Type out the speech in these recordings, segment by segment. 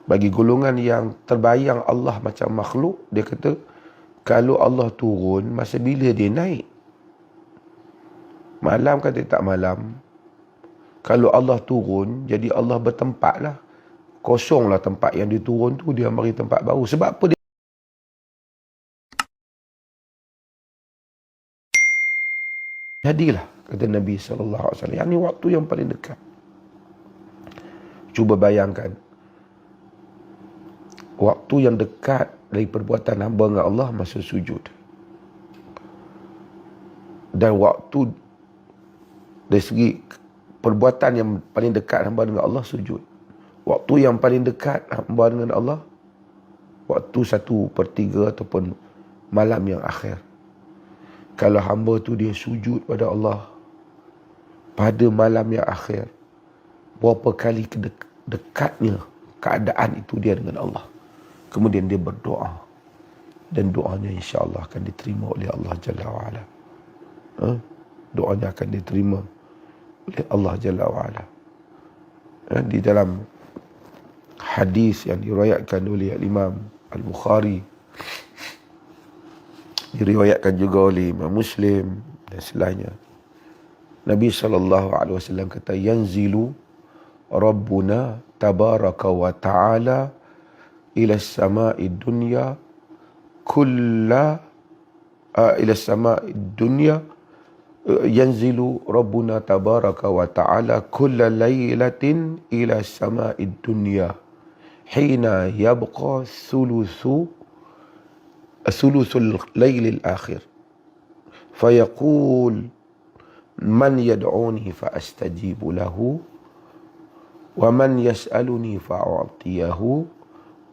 Bagi golongan yang terbayang Allah macam makhluk, dia kata, kalau Allah turun, masa bila dia naik? Malam kata tak malam. Kalau Allah turun, jadi Allah bertempat lah. Kosonglah tempat yang dia turun tu, dia bagi tempat baru. Sebab apa dia? Jadilah, kata Nabi SAW. Yang ni waktu yang paling dekat. Cuba bayangkan. Waktu yang dekat dari perbuatan hamba dengan Allah masa sujud. Dan waktu dari segi perbuatan yang paling dekat hamba dengan Allah sujud. Waktu yang paling dekat hamba dengan Allah, waktu 1/3 ataupun malam yang akhir. Kalau hamba tu dia sujud pada Allah pada malam yang akhir, berapa kali dekatnya keadaan itu dia dengan Allah. Kemudian dia berdoa. Dan doanya insya-Allah akan diterima oleh Allah Jalla wa'ala. Doanya akan diterima oleh Allah Jalla wa'ala. Di dalam hadis yang diriwayatkan oleh Imam Al-Bukhari, diriwayatkan juga oleh Imam Muslim dan selainnya, Nabi SAW kata, yanzilu Rabbuna tabaraka wa ta'ala ila as-sama'i dunya ila as-sama'i dunya yanzilu Rabbuna tabaraka wa ta'ala kulla laylatin ila as-sama'i dunya hina yabqa thuluthul layl al-akhir fayaqul man yad'uni fa astajibu lahu wa man yas'aluni fa a'tiyahu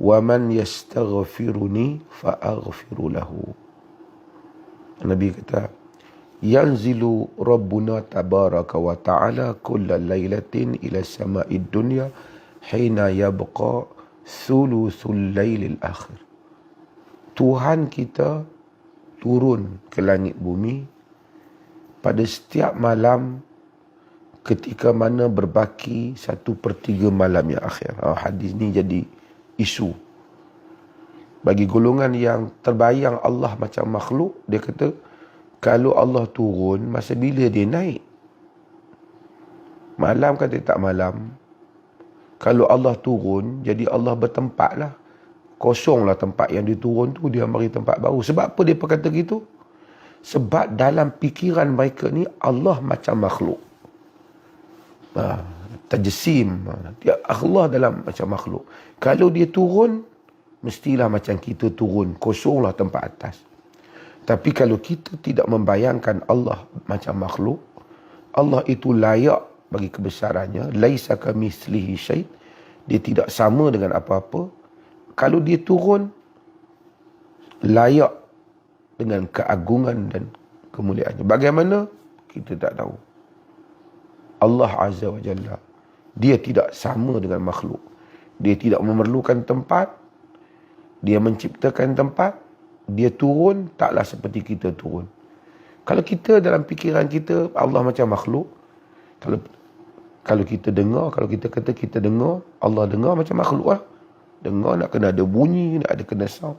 wa man yastaghfiruni fa aghfiru lahu. Nabi kata, yanzilu Rabbuna tabaraka wa ta'ala kulla laylatin ila sama'id dunya hina yabqa thuluthul layl al-akhir. Tuhan kita turun ke langit bumi pada setiap malam ketika mana berbaki 1/3 malam yang akhir. Hadis ni jadi isu. Bagi golongan yang terbayang Allah macam makhluk, dia kata, kalau Allah turun, masa bila dia naik? Malam kata tak malam. Kalau Allah turun, jadi Allah bertempat lah. Kosonglah tempat yang dia turun tu, dia bagi tempat baru. Sebab apa dia berkata gitu? Sebab dalam fikiran mereka ni, Allah macam makhluk. Tajsim. Allah dalam macam makhluk. Kalau dia turun, mestilah macam kita turun. Kosonglah tempat atas. Tapi kalau kita tidak membayangkan Allah macam makhluk, Allah itu layak bagi kebesarannya. Laisa kamitslihi syai'. Dia tidak sama dengan apa-apa. Kalau dia turun, layak dengan keagungan dan kemuliaannya. Bagaimana? Kita tak tahu. Allah Azza wa Jalla, dia tidak sama dengan makhluk. Dia tidak memerlukan tempat. Dia menciptakan tempat. Dia turun, taklah seperti kita turun. Kalau kita dalam fikiran kita, Allah macam makhluk. Kalau kita dengar, kalau kita kata kita dengar, Allah dengar macam makhluk lah. Dengar nak kena ada bunyi, nak ada kena sound.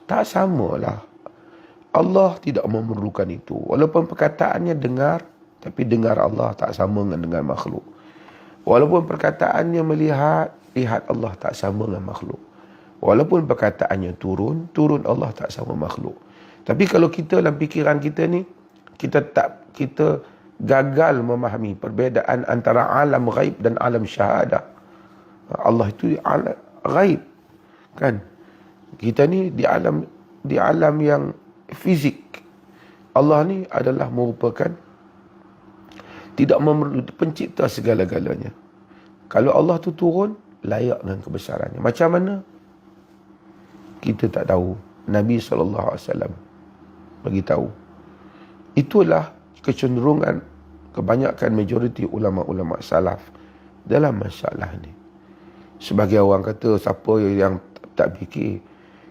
Tak samalah. Allah tidak memerlukan itu. Walaupun perkataannya dengar, tapi dengar Allah tak sama dengan makhluk. Walaupun perkataannya melihat, lihat Allah tak sama dengan makhluk. Walaupun perkataannya turun, turun Allah tak sama makhluk. Tapi kalau kita dalam fikiran kita ni, kita gagal memahami perbezaan antara alam ghaib dan alam syahadah. Allah itu alam ghaib, kan? Kita ni di alam yang fizik. Allah ni adalah merupakan tidak memerlukan pencipta segala-galanya. Kalau Allah tu turun, layak dengan kebesarannya. Macam mana? Kita tak tahu. Nabi SAW bagi tahu. Itulah kecenderungan kebanyakan majoriti ulama-ulama salaf dalam masalah ni. Sebagai orang kata, siapa yang tak fikir,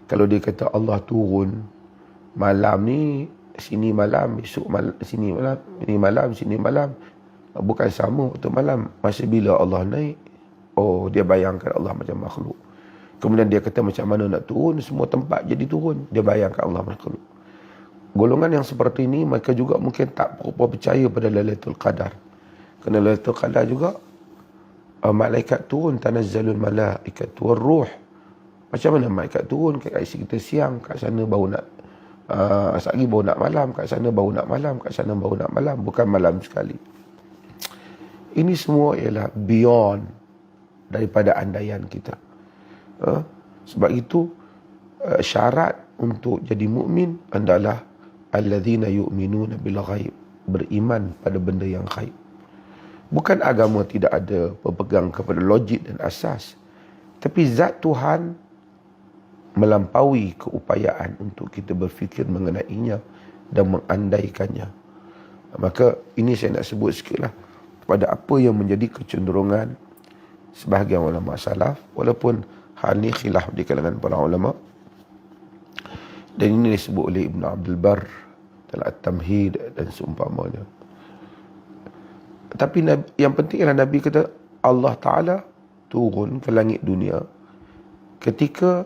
kalau dia kata Allah turun malam ni, sini malam, besok malam, sini malam, ini malam, sini malam, bukan sama waktu malam. Masa bila Allah naik, oh, dia bayangkan Allah macam makhluk. Kemudian dia kata macam mana nak turun, semua tempat jadi turun. Dia bayangkan Allah makhluk. Golongan yang seperti ini, mereka juga mungkin tak berapa percaya pada Lailatul Qadar. Kerana Lailatul Qadar juga, malaikat turun, tanazzalul malaikat waruh. Macam mana malaikat turun, kat isi kita siang, kat sana baru nak, sehari baru nak malam, kat sana baru nak malam, kat sana baru nak malam. Bukan malam sekali. Ini semua ialah beyond daripada andaian kita. Sebab itu syarat untuk jadi mukmin adalah alladzina yu'minuna bil ghaib, beriman pada benda yang ghaib. Bukan agama tidak ada berpegang kepada logik dan asas, tapi zat Tuhan melampaui keupayaan untuk kita berfikir mengenainya dan mengandaikannya. Maka ini saya nak sebut sikitlah kepada apa yang menjadi kecenderungan sebahagian ulama salaf, walaupun hal ini khilaf di kalangan para ulama. Dan ini disebut oleh Ibn Abdul Barr dalam At-Tamhid dan seumpamanya. Tapi yang penting ialah Nabi kata Allah Ta'ala turun ke langit dunia ketika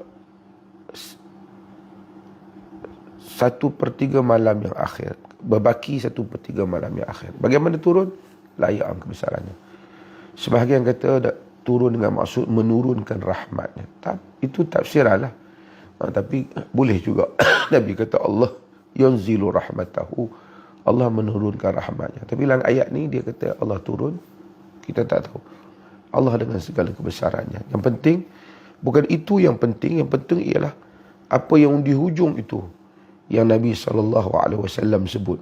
1/3 malam yang akhir, berbaki 1/3 malam yang akhir. Bagaimana turun? Layak kebesarannya. Sebahagian kata turun dengan maksud menurunkan rahmatnya. Itu tafsiran lah. Tapi boleh juga Nabi kata Allah yanzilu rahmatahu, Allah menurunkan rahmatnya. Tapi dalam ayat ni dia kata Allah turun, kita tak tahu. Allah dengan segala kebesarannya. Yang penting bukan itu yang penting. Yang penting ialah apa yang di hujung itu yang Nabi SAW sebut.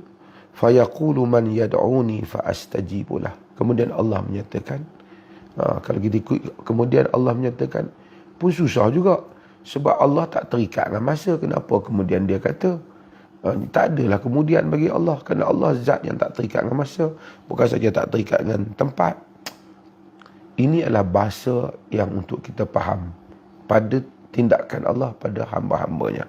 Fayaqulu man yad'uni fa astajibulah. Kemudian Allah menyatakan, kalau kita ikut, kemudian Allah menyatakan pun susah juga. Sebab Allah tak terikat dengan masa. Kenapa kemudian dia kata? Tak adalah kemudian bagi Allah. Kerana Allah zat yang tak terikat dengan masa. Bukan saja tak terikat dengan tempat. Ini adalah bahasa yang untuk kita faham pada tindakan Allah pada hamba-hambanya.